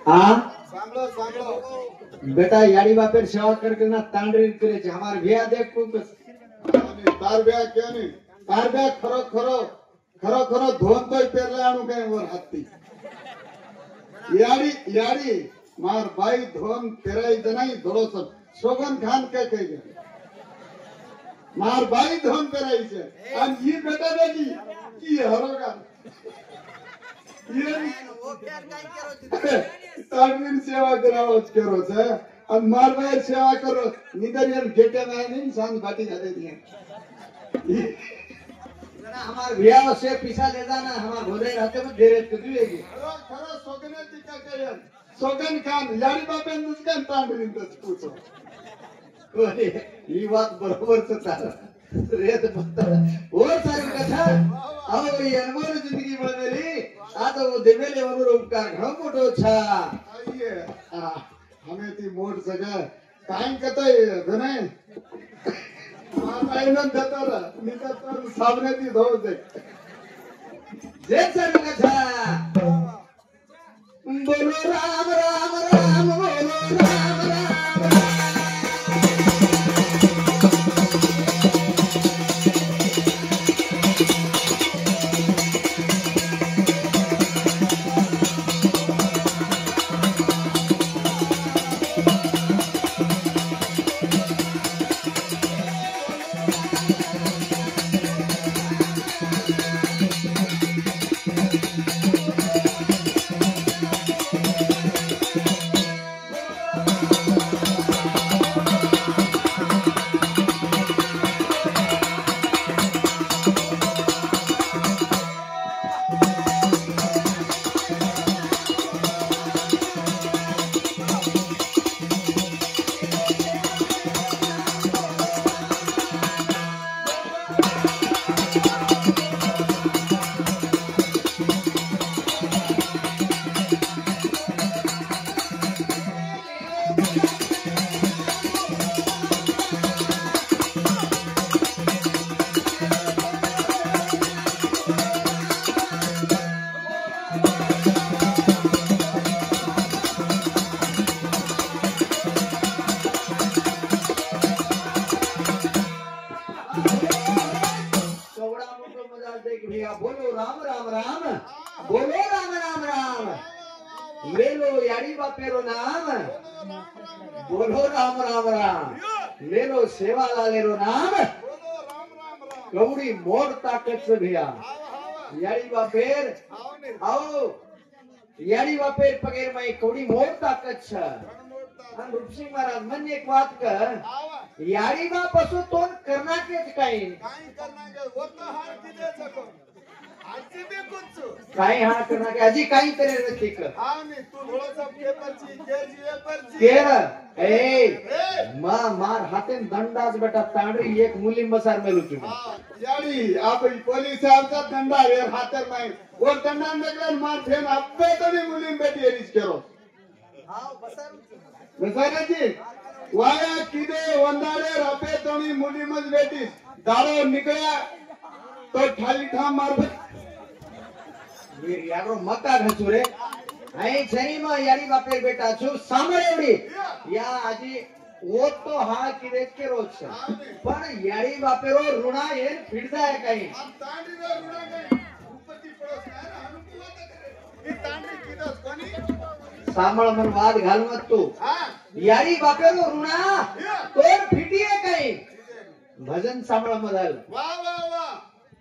हाँ सांगलो सांगलो बेटा याड़ी बापेर सेवा करके ना तांडरी करे छे हमार भैया देख को तार ब्या क्या नहीं तार ब्या खरो खरो खरो खरो धोन तो पेरले आणू काय वर हाती याडी याडी मार बाई धोन पेराई जनाई धोळो सब सोगन खान के कहे मार बाई धोन पेराई छे आणि ही बेटा देगी की हरोगा तांडवीर सेवा करावोच करो छे आणि मार बाई सेवा करो निदरियन गेटे में नहीं सांग बाटी जाते दिए हमार भैया से पीछा ले जाना हमार भोले रहते में देरे तो जुएगी खरो सोगने टिका कयन सोगन खान याडी बापेन दुसकन तांडवीर तच पूछो ओए ही बात बरोबर से तारा रेत पत्ता और सारी कथा अब ये अनमोल जिंदगी में मेरी आता वो देवेले वरुर उपकार घणो मोठो छा आइए हमें ती मोठ सगळं काय कतय धने मारलायन देतारा निकतर सामने ती धोळ दे जे सारी कथा बोलो राम राम राम बोलो राम राम बोलो राम राम राम बोलो राम राम राम ले लो याड़ी बापेरो नाम बोलो राम राम राम ले लो सेवा लालेरो नाम कौड़ी मोड़ ताकत से भैया याड़ी बापेर आओ याड़ी बापेर पगेर में कौड़ी मोड़ ताकत छे आणि रूपसिंग महाराज मन एक बात कर याड़ी बाप असो तो करना के काही करना के वो तो हार किदे सको आजी बे कुछ काही हा करना के अजी काही करे नथी कर हां ने तू थोड़ा पेपर ची पेपर ची केर ए मार हाथे दंडाज बेटा तांडरी एक मुली मसार मेलू तू हां याडी आप पोलीस आमचा दंडा रे हातर नाही और दंडा नगन मार फेन अब्बे तो नहीं मुली बेटी एरिस करो हां बसाराजी वाया किदे वंदाडे रपे तोनी मुली मज बेटी दारो निकळ्या तो ठाली ठाम मार वीर यारो मका घसू रे आई छरी में यारी बापे बेटा छु सांभळ एवढी या आजी वो तो हा किदे केरो छ पण यारी बापेरो ऋणा येन फिरजाय काही तांडी ऋणा काही उपती पळस ना अनुकूलता करे ही तांडी किदस कोणी सांभळ मन वाद घाल मत तू यारी बापेरो ऋणा तोर फिटीए काही भजन सांभळ मदाल वाह वाह वाह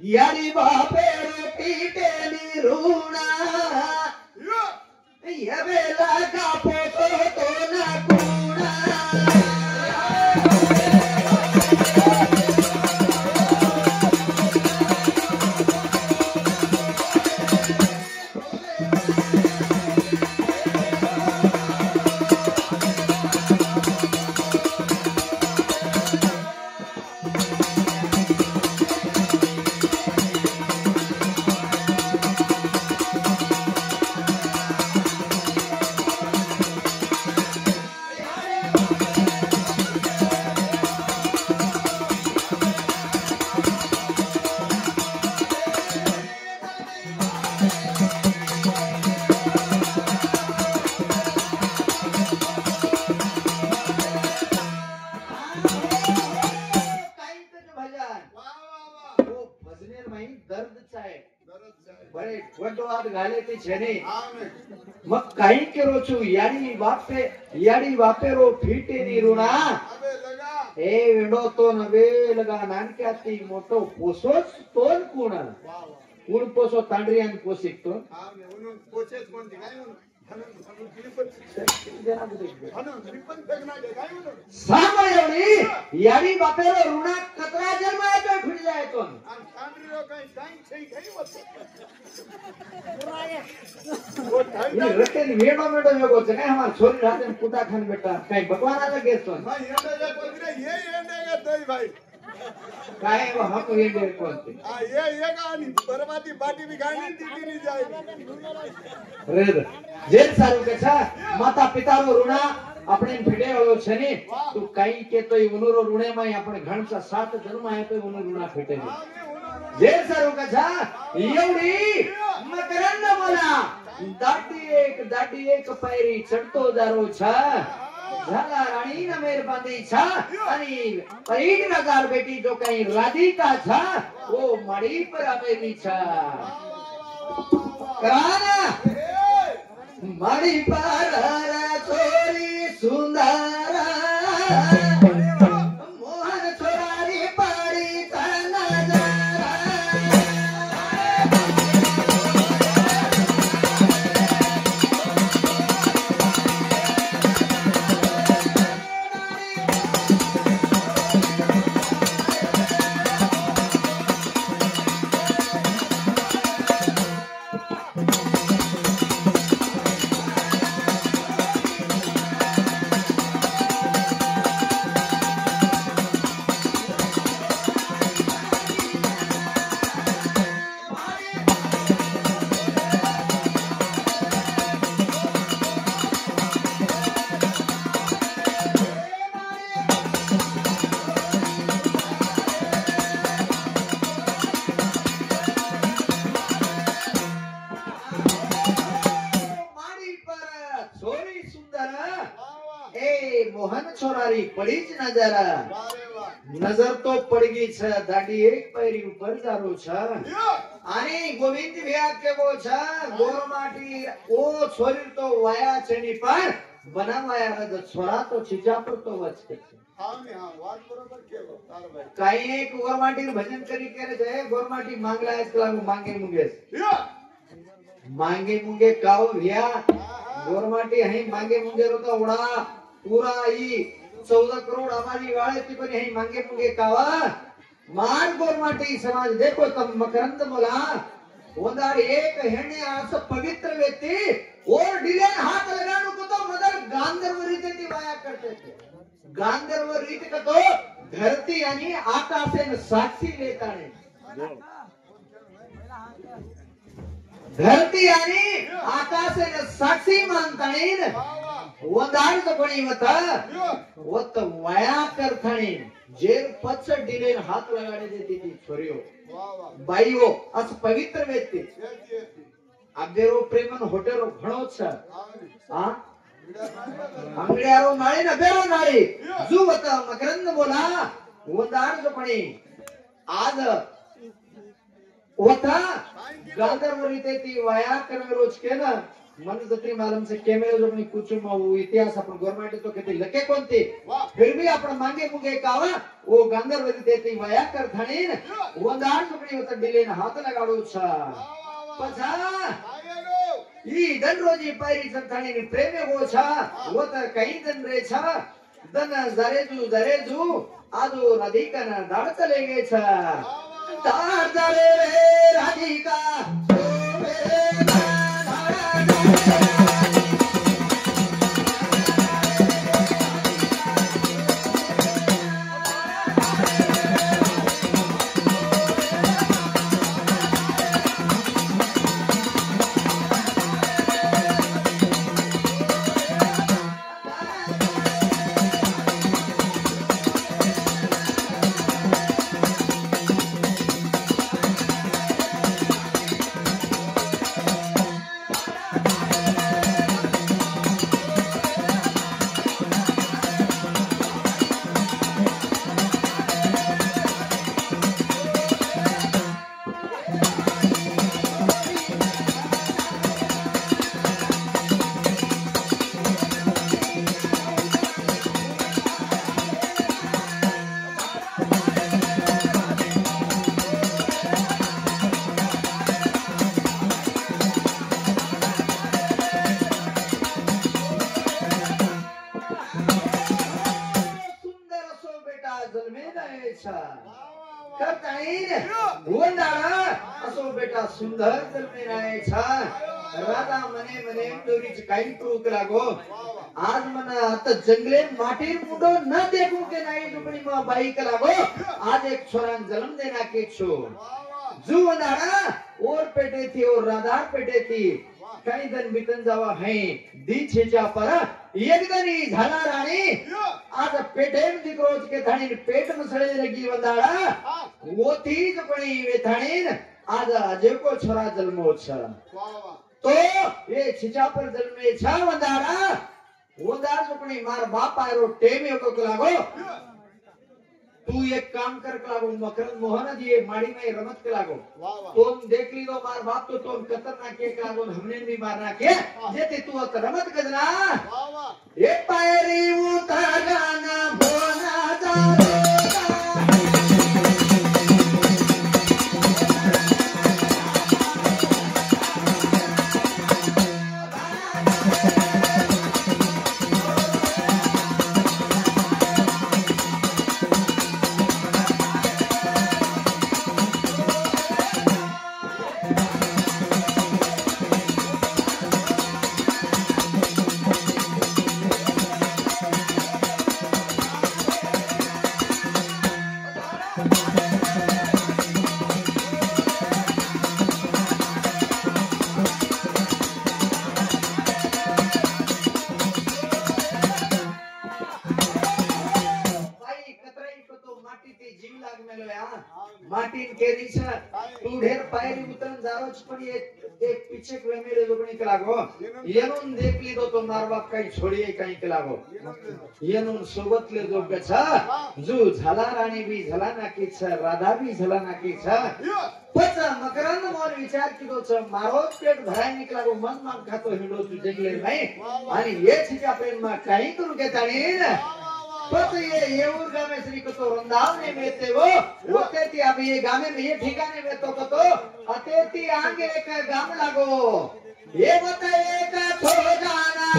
यारी बापेरो पीटेली ऋणा ये बेला का पोतो तो ना कुणा वाद घाले ती छेने हाँ ने मग काही केरो छु याडी बापेरो फीटे नी रुणा अबे लगा ए वेडो तो नवे लगा नानक्याती मोठो पोसोच तोल कोण वाह वाह कोण पोसो तांडरियान पोसिक तो हाँ ने उन्होंने कोचेस कौन दिखाई उन्होंने सामयवणी याडी बापेरो रुणा कतरा जन्मायतो फिर जायतो ये रटेन वेडो मेडो योगो छे काय हमार छोरी राते कुटा खान बेटा काय भगवान आला गेतो भाई एंडे जे कोई ये एंडे के तोई भाई काय वो हम ये दे कोते हां ये कहानी बर्बादी बाटी भी खानी दीदी नहीं जाएगी रे जेल सारू के छा माता पिता रो ऋणा આપણે ફીડે વાળો છે ને તું કઈ કે તો ઉનુરો ઋણે માં આપણે ઘણસા 7 જન્મ આય તો ઉનો ઋણા ફીટે જે સારું કછા એવડી મકરંદ બોલા દાડી એક પાયરી ચડતો જારો છા ઝાલા રાણી ના મેર બાંધી છા અને પરીડ નગાર બેટી જો કઈ રાધિકા છા ઓ મડી પર આવેલી છા કરાના मणि पर छोरी सुंदर मोहन छोरी पड़ी मोहन छोरारी पड़ी ज नजर नजर तो पड़गी छ दाडी एक पैरी ऊपर जारो छ आणि गोविंद भैया के वो छ गोरमाटी ओ छोरी तो वाया छनी पर बनावाया रज छोरा तो छिजा पर तो वच के हां ने हां વાત બરોબર કેવો તાર ભાઈ काई एक गोरमाटी भजन करी करे जय गोरमाटी मांगला है कला मांगे मुंगे काव भैया गोरमाटी हई मांगे मुंगे रो तो उड़ा पूरा ई 14 करोड़ हमारी वाले ती पर यही मांगे मुंगे कावा मान गोरमाटी समाज देखो तम मकरंद मोला वंदा एक हेणे आस पवित्र व्यक्ति और डिले हाथ लगाने को तो मदर गांधर्व रीति ती वाया करते थे गांधर्व रीति का तो धरती यानी आकाश से साक्षी लेता है धरती यानी आकाश से साक्षी मानता है वंदार तो कोणी मता वत वाया करथणी जेर पच डिले हाथ लगाने देती थी छोरियो बाईओ अस पवित्र व्यक्ति अगेरो प्रेमन होटेलो घणो छ हां अंगड्यारो नाळी न बेरो नाळी जुवत मकरंद बोला वंदार तो कोणी आज वता गांधर्व रीते ती वाया करवे रोज के ना मन जत्री मालूम से कैमरे जो अपनी कुछ वो इतिहास अपन गवर्नमेंट तो कहते लके कोणते फिर भी अपन मांगे मुंगे कावा वो गांधर्व रीते ती वाया कर थाणी वंदार सुपणी होत डिले न हाथ लगाडो छ पछा ई दन रोजी पायरी संथाणी ने प्रेमे हो छ वो त कई दन रे छ दन जरेजू आदो राधिका न दाड चले गे छ दाड जरे रे राधिका छा करताईन गोंदाळा असो बेटा सुंदर जन्मे नाही छा राधा मने मने दोरीच काही प्रूक लागो आज मना आता जंगले माटी मुंडो न देखू के नाही दुबड़ी मा बाईक लागो आज एक छोरान जन्म देना के छो जुवनाड़ा और पेटे थी और राधा पेटे थी काही दन बितन जावा है दी छेचा पर एक दनी झाला राणी आज पेटेम दिक्रोज के थाणी पेट मसळे लगी वंदाड़ा वो थी जपणी वे थाणी आज अजय को छोरा जन्मो छ तो ये छिचा पर जन्मे छ वंदाड़ा वंदाड़ जपणी मार बाप आरो टेम एको लागो तू एक काम कर लागो मकरंद मोहन जी ये माड़ी में रमत के लागो तुम देख ली दो मार बाप तो तुम कतर ना के लागो हमने भी मारना के जेते तू अत रमत गजना ये पायरी उतारना बोना जा माटीन केरी छ तू ढेर पायरी उतरन जारोच पण एक पीछे क्लेमेले जोगणी के लागो येनुन देख ली तो मार बाप काही छोडीए काही के लागो येनुन सोबत ले जोग छ जू झाला राणी भी झाला नाकी छ राधा भी झाला नाकी छ पच मकरंद मोर विचार किदो छ मारो पेट भराय निकलागो मन मान खातो हिंडो तू जंगले नाही आणि ये छिका प्रेम मा काही करू के ताणी पत ये ऊर गामे श्री को तो वृंदावन में थे वो तेती अब ये गामे में ये ठिकाने में तो कतो अतेती आगे एक गाम लागो ये बता एक थो जाना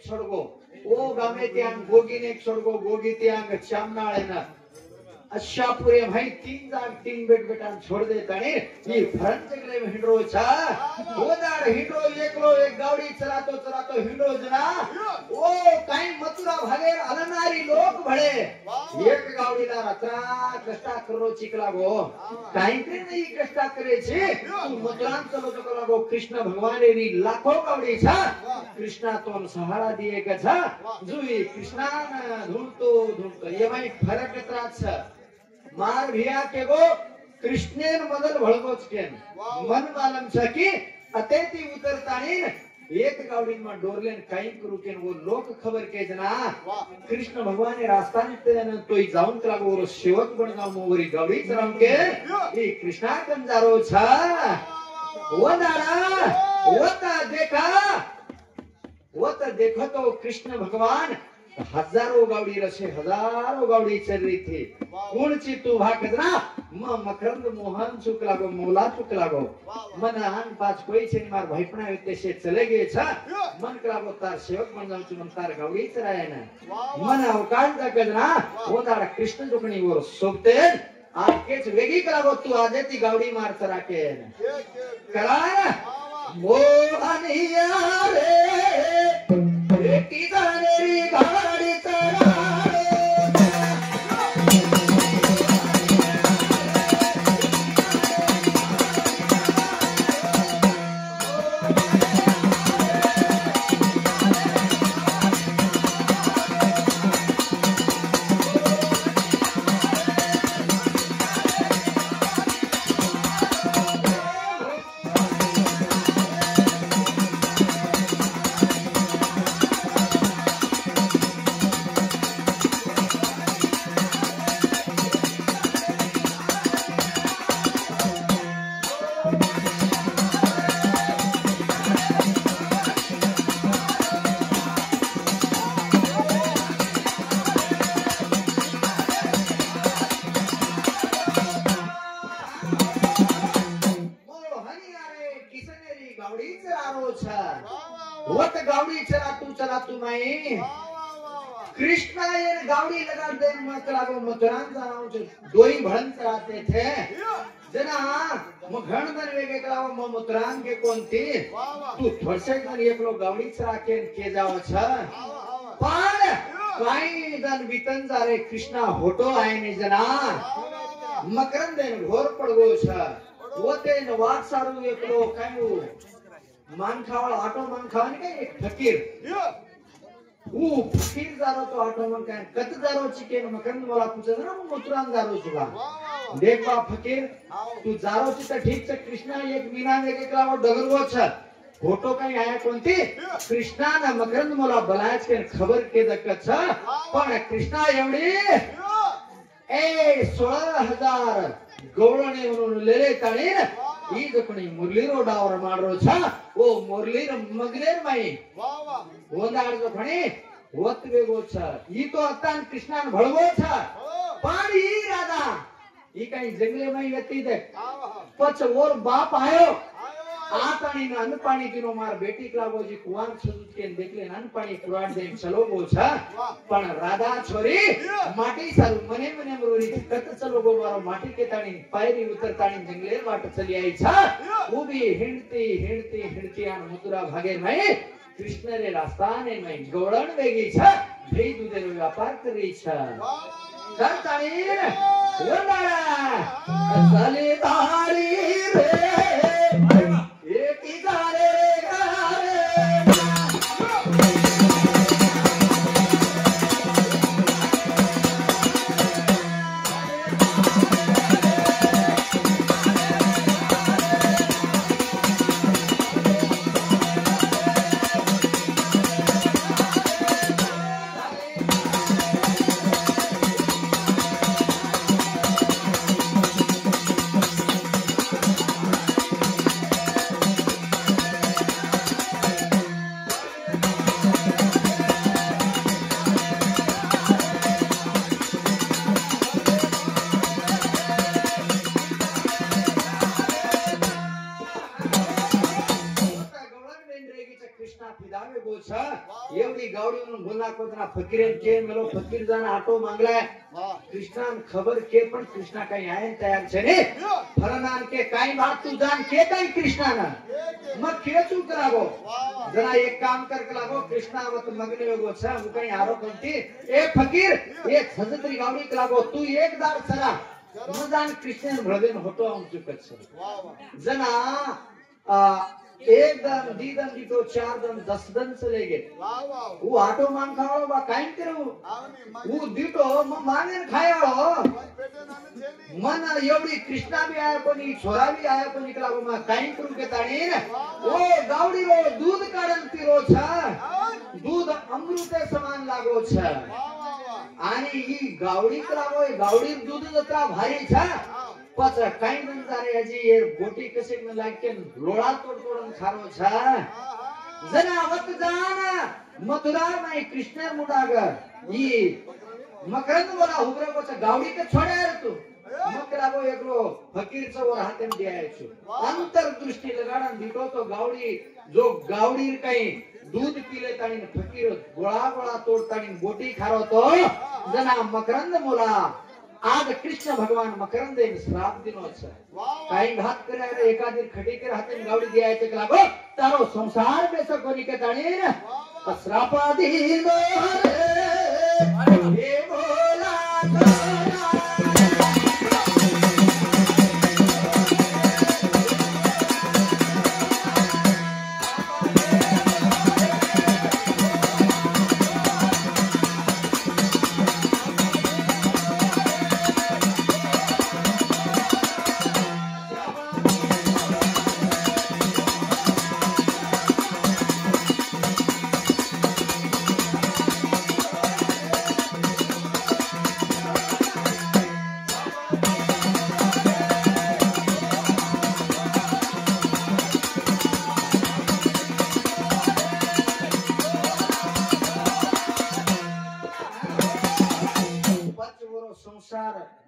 छोड़गो वो गामे त्यान गोगी ने छोड़गो गोगी त्यान श्यामनाळे ना अशापुरे भाई तीन बेट बेटान छोड़ देता ने ये भरन जंगले में हिंडरो छा ओदार हिंडरो एकलो एक गावडी चरातो हिंडरो जना ओ काई मथुरा भागे अलनारी लोक भळे एक गावडीला रात्रा कष्टा करो चिकला गो काई के नहीं कष्टा करे छे तू मथुरान चलो तो लागो कृष्ण भगवान री लाखो गावडी छा कृष्णा तो सहारा दिए के छा जुई कृष्णा ढूंढतो ये भाई फरक त्रास छ मार भिया के गो कृष्णेन मदल भळगोच केन मन मालम छ की अतेती उतरतानी एक गावडी में डोरलेन काई करू केन वो लोक खबर के जना कृष्ण भगवान ने रास्ता नितन तोई जाऊन लागो वो सेवक बन जाऊ मोवरी गावडी चराम के ई कृष्णा कंजारो छ वो नारा वो ता देखो तो कृष्ण भगवान हजारों गावडी रसे हजारों गावडी चल रही थी कोणची तू भागना मकरंद मोहन चुक लागो मोला चुक लागो मन आन पाच कोई छे मार भाईपणा होते से चले गए छ मन लागो तार सेवक बन जाऊ छु तार गावडी चराय ना मन अवकाश दा गजना वो तार कृष्ण जोगणी वर सोबते आज केच वेगी लागो तू आजे ती गावडी मार चरा के करा मोहनिया रे बेटी तारेरी गाड़ी चरा गावडी चरारो छ वत गावडी चरा तू माई कृष्णा ये गावडी लगा दे मतलब मथुरान जाना दोई भड़न चराते थे जना मघण दन वेगे कलाव मथुरान के कोणती तू थोडसे जण एक लोक गावडी चरा के जाव छ पण काही जण वितन जारे कृष्णा होटो आहे ने जना मकरंद घोर पडगो छ वते न वाट सारू एक लोक काय मान खावा ऑटो मान खावा काय एक फकीर फकीर जारो तो ऑटो मान काय कत जारो चिकेन मकरंद मला पूछे ना मथुरान जारो छुगा देख बा फकीर तू जारो छी त ठीक छ कृष्णा एक मीना वेगे कलाव डगरगो छ फोटो काही आया कोणती कृष्णा ना मकरंद मला बलायच के खबर के दक्क छ पण कृष्णा एवढी 16,000 गवळणे म्हणून लेले ताळीन ಈ ಜಕಣಿ ಮುರ್ಲಿರೋ ಡಾವರ ಮಾಡ್ರೋ ಛ ಓ ಮುರ್ಲಿರ ಮಗಲೇರ್ ಮೈ ಒಂದಾಡ ಜಕಣಿ ಒತ್ತಬೇಗೋ ಛ ಈ तो अत्तान कृष्णान भळगो छ पण ई राजा ई काही जंगले मई व्यती दे पछ और बाप आयो आतानी न अन्न पाणी दिनो मार बेटी क्लावोजी कुवान सजुत के देखले अन्न पाणी पुराड दे चलो गो छ पण राधा छोरी माटी सारू मने मने मरोरी कत चलो गो मारो माटी के ताणी पायरी उतर ताणी जंगले वाट चली आई छ उबी हिंडती आन मथुरा भागे मई कृष्ण रे रास्ताने मई गवळण वेगी छ भेई दुधे रो व्यापार करी छ करताणी वंदाळा चले धारी रे एवढी गावडी म्हणून बोलना कोणा फकीरेन के मेलो फकीर जाना ऑटो मांगलाय कृष्णान खबर के पण कृष्णा काही आहे तयार छे ने फरनान के काही बात तू जान के काही कृष्णाना मग खेचू करागो जरा एक काम कर लागो कृष्णा वत मगने गो छ मु काही आरो कोणती ए फकीर एक सजत्री गावडी करागो तू एक दार चला मजान कृष्ण भळदेन होतो आमचु कछ जना एक दम दी दम दी तो 4 दम 10 दम चले गए वो ऑटो मान खावो बा काई करू वो दीटो माने खायो मन एवढी कृष्णा भी आया कोणी छोरा भी आया कोणी कला मा काई करू के ताणी ओ गावडी रो दूध काढन पिरो छ दूध अमृते समान लागो छ आणि ही गावडी करावो गावडी दूध जत्रा भारी छ पच काही नंतर याची ये बोटी कसे न लागे लोळा तोडतोडन खारो छ जना वत जाना मथुरा में कृष्ण मुडागर ई मकरंद बोला हुबरे को गावडी के छोड़े तू मकराबो एकलो फकीर च वर हातेन दियाय छु अंतर्दृष्टी लगाडन दितो तो गावडी जो गावडी काही दूध पीले ताणी फकीर गोळा गोळा तोडताणी बोटी खारो तो जना मकरंद मोला आज कृष्ण भगवान मकरंद श्राप दिनो छ काही घात करे एकादीर खटी के हातेन गावडी दियाय ते लागो तारो संसार में से कोनी के ताणी श्रापाधीन हे भोला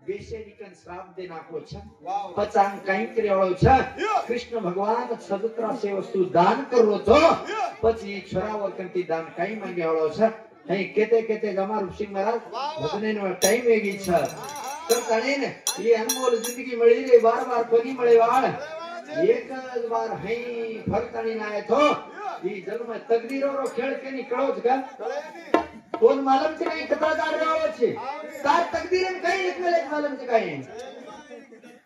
બેસેનિકન શ્રાપ દે નાખો છે વાહ પચાંગ કઈ કર્યાળો છે કૃષ્ણ ભગવાન સદત્રા સે વસ્તુ દાન કરો છો પછી છોરાવર કંતી દાન કઈ માંગ્યાળો છે અહીં કેતે કેતે અમારું સિંહ મહારાજ ભજને નો ટાઈમ વેગી છે તો તણે ને એ અનમોલ જિંદગી મળી રે બાર બાર કોની મળે વાળ એક જ વાર હઈ ફરતાણી ના તો ઈ જન્મ તકદીરો નો ખેલ કે નીકળો જ કા કોણ માલમ છે કઈ કથા કાઢવાનો છે તાર તકદીર એમ કઈ એટલે માલમ છે કઈ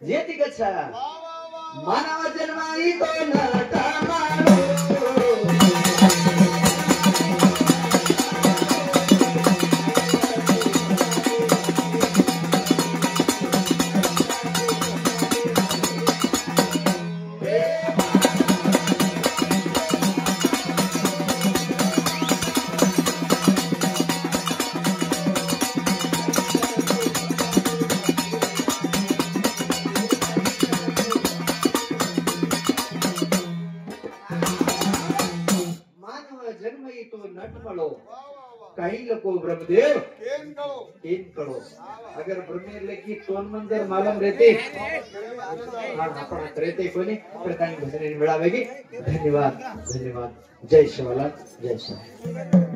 જેતી ગચ્છા માનવ જન્મ ઈ તો નટા મારો कई लोगों ब्रह्मदेव केन करो अगर ब्रह्मेर लेकी तोन मंजर मालूम रहते रहते कोनी प्रधान भजन मिलावेगी धन्यवाद धन्यवाद जय शिवलाल जय शिव